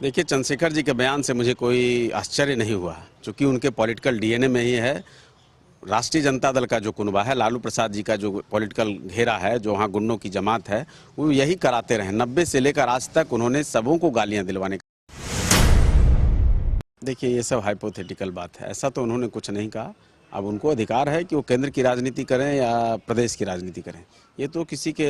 देखिए, चंद्रशेखर जी के बयान से मुझे कोई आश्चर्य नहीं हुआ, क्योंकि उनके पॉलिटिकल डीएनए में ही है। राष्ट्रीय जनता दल का जो कुनबा है, लालू प्रसाद जी का जो पॉलिटिकल घेरा है, जो वहाँ गुंडों की जमात है, वो यही कराते रहे। 90 से लेकर आज तक उन्होंने सबों को गालियां दिलवाने का। देखिए, ये सब हाइपोथेटिकल बात है, ऐसा तो उन्होंने कुछ नहीं कहा। अब उनको अधिकार है कि वो केंद्र की राजनीति करें या प्रदेश की राजनीति करें। ये तो किसी के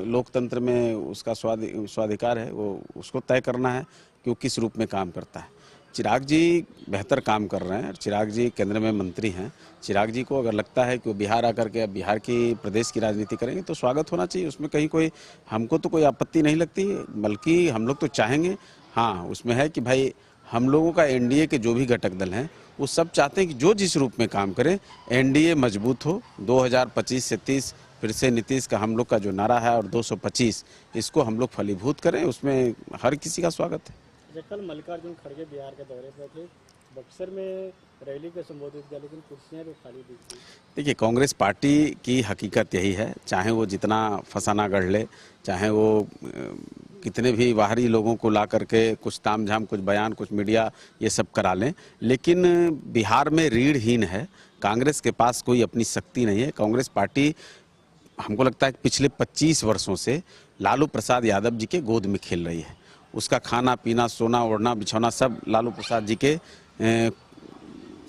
लोकतंत्र में उसका स्वाधिकार है, वो उसको तय करना है कि वो किस रूप में काम करता है। चिराग जी बेहतर काम कर रहे हैं, चिराग जी केंद्र में मंत्री हैं। चिराग जी को अगर लगता है कि वो बिहार आकर के बिहार की प्रदेश की राजनीति करेंगे तो स्वागत होना चाहिए, उसमें कहीं कोई हमको तो कोई आपत्ति नहीं लगती, बल्कि हम लोग तो चाहेंगे। हाँ, उसमें है कि भाई हम लोगों का एनडीए के जो भी घटक दल हैं वो सब चाहते हैं कि जो जिस रूप में काम करें एनडीए मजबूत हो। 2025 से 30 फिर से नीतीश का हम लोग का जो नारा है और 225 इसको हम लोग फलीभूत करें, उसमें हर किसी का स्वागत है। कल मल्लिकार्जुन खड़गे बिहार के दौरे पर थे, बक्सर में रैली को संबोधित किया, लेकिन कुर्सियां भी खाली दिखी। देखिए, कांग्रेस पार्टी की हकीकत यही है, चाहे वो जितना फसाना गढ़ ले, चाहे वो कितने भी बाहरी लोगों को ला करके कुछ तामझाम, कुछ बयान, कुछ मीडिया ये सब करा लें, लेकिन बिहार में रीढ़हीन है। कांग्रेस के पास कोई अपनी शक्ति नहीं है। कांग्रेस पार्टी हमको लगता है कि पिछले 25 वर्षों से लालू प्रसाद यादव जी के गोद में खेल रही है। उसका खाना पीना, सोना ओढ़ना, बिछौना सब लालू प्रसाद जी के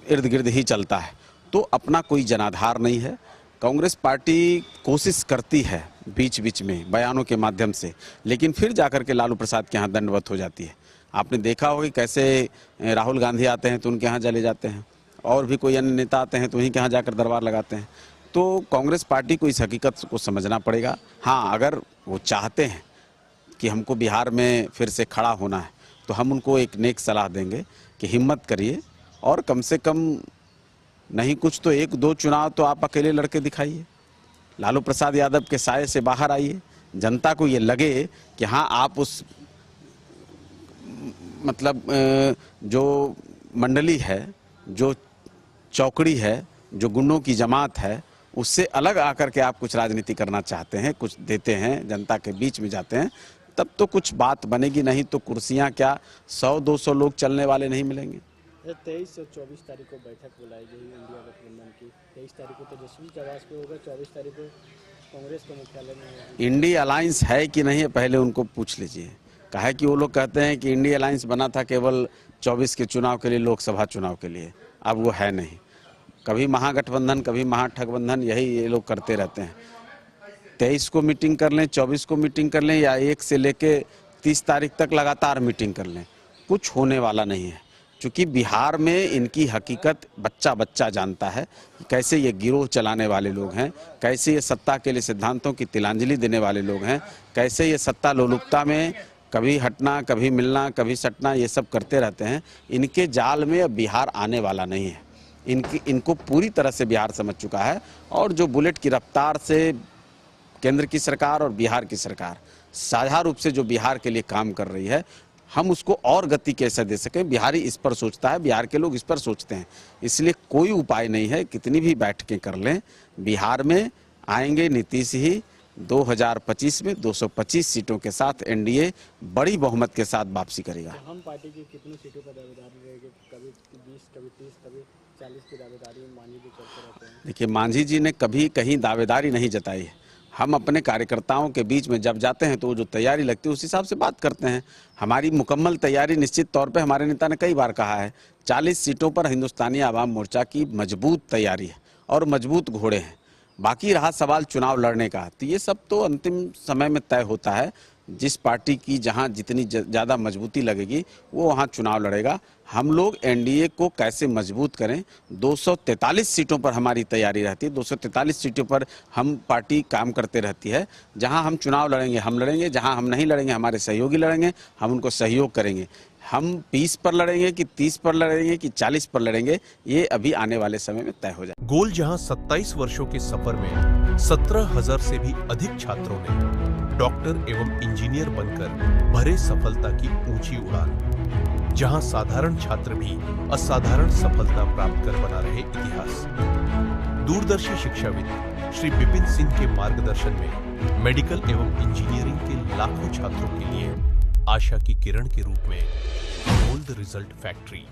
इर्द गिर्द ही चलता है। तो अपना कोई जनाधार नहीं है। कांग्रेस पार्टी कोशिश करती है बीच बीच में बयानों के माध्यम से, लेकिन फिर जाकर के लालू प्रसाद के यहाँ दंडवत हो जाती है। आपने देखा होगा कि कैसे राहुल गांधी आते हैं तो उनके यहाँ चले जाते हैं, और भी कोई अन्य नेता आते हैं तो उन्हीं के यहाँ जाकर दरबार लगाते हैं। तो कांग्रेस पार्टी को इस हकीकत को समझना पड़ेगा। हाँ, अगर वो चाहते हैं कि हमको बिहार में फिर से खड़ा होना है तो हम उनको एक नेक सलाह देंगे कि हिम्मत करिए और कम से कम नहीं कुछ तो 1-2 चुनाव तो आप अकेले लड़के दिखाइए, लालू प्रसाद यादव के साये से बाहर आइए। जनता को ये लगे कि हाँ, आप उस मतलब जो मंडली है, जो चौकड़ी है, जो गुंडों की जमात है, उससे अलग आकर के आप कुछ राजनीति करना चाहते हैं, कुछ देते हैं, जनता के बीच में जाते हैं, तब तो कुछ बात बनेगी। नहीं तो कुर्सियां क्या 100-200 लोग चलने वाले नहीं मिलेंगे। 23 और 24 तारीख को बैठक बुलाई गई इंडिया गठबंधन की। 23 तारीख को तेजस्वी के आवास पे होगा, 24 तारीख को कांग्रेस के मुख्यालय में। इंडिया अलायंस है कि नहीं है पहले उनको पूछ लीजिए। कहा कि वो लोग कहते हैं कि इंडिया अलायंस बना था केवल 24 के चुनाव के लिए, लोकसभा चुनाव के लिए, अब वो है नहीं। कभी महागठबंधन, कभी महागठबंधन, यही ये लोग करते रहते हैं। 23 को मीटिंग कर लें, 24 को मीटिंग कर लें, या 1 से लेके 30 तारीख तक लगातार मीटिंग कर लें, कुछ होने वाला नहीं है। क्योंकि बिहार में इनकी हकीकत बच्चा बच्चा जानता है कि कैसे ये गिरोह चलाने वाले लोग हैं, कैसे ये सत्ता के लिए सिद्धांतों की तिलांजलि देने वाले लोग हैं, कैसे ये सत्ता लोलुपता में कभी हटना, कभी मिलना, कभी सटना, ये सब करते रहते हैं। इनके जाल में अब बिहार आने वाला नहीं है। इनको पूरी तरह से बिहार समझ चुका है। और जो बुलेट की रफ्तार से केंद्र की सरकार और बिहार की सरकार साझा रूप से जो बिहार के लिए काम कर रही है, हम उसको और गति कैसे दे सकें, बिहारी इस पर सोचता है, बिहार के लोग इस पर सोचते हैं। इसलिए कोई उपाय नहीं है, कितनी भी बैठकें कर लें, बिहार में आएंगे नीतीश ही। 2025 में 225 सीटों के साथ एनडीए बड़ी बहुमत के साथ वापसी करेगा। हम पार्टी की कितनी सीटों पर दावेदारी रहेगी? कभी 20, कभी 30, कभी 40 की दावेदारी मांझी भी चलते रहते हैं। देखिए, मांझी जी ने कभी कहीं दावेदारी नहीं जताई है। हम अपने कार्यकर्ताओं के बीच में जब जाते हैं तो जो तैयारी लगती है उस हिसाब से बात करते हैं। हमारी मुकम्मल तैयारी निश्चित तौर पे हमारे नेता ने कई बार कहा है, 40 सीटों पर हिंदुस्तानी आवाम मोर्चा की मजबूत तैयारी है और मजबूत घोड़े हैं। बाकी रहा सवाल चुनाव लड़ने का, तो ये सब तो अंतिम समय में तय होता है। जिस पार्टी की जहां जितनी ज़्यादा मजबूती लगेगी वो वहां चुनाव लड़ेगा। हम लोग एनडीए को कैसे मजबूत करें, 243 सीटों पर हमारी तैयारी रहती है। 243 सीटों पर हम पार्टी काम करते रहती है। जहां हम चुनाव लड़ेंगे हम लड़ेंगे, जहां हम नहीं लड़ेंगे हमारे सहयोगी लड़ेंगे, हम उनको सहयोग करेंगे। हम 20 पर लड़ेंगे कि 30 पर लड़ेंगे कि 40 पर लड़ेंगे, ये अभी आने वाले समय में तय हो जाए। गोल जहां 27 वर्षों के सफर में 17,000 से भी अधिक छात्रों ने डॉक्टर एवं इंजीनियर बनकर भरे सफलता की ऊंची उड़ान, जहां साधारण छात्र भी असाधारण सफलता प्राप्त कर बना रहे इतिहास। दूरदर्शी शिक्षाविद श्री विपिन सिंह के मार्गदर्शन में मेडिकल एवं इंजीनियरिंग के लाखों छात्रों के लिए आशा की किरण के रूप में बोल्ड रिजल्ट फैक्ट्री।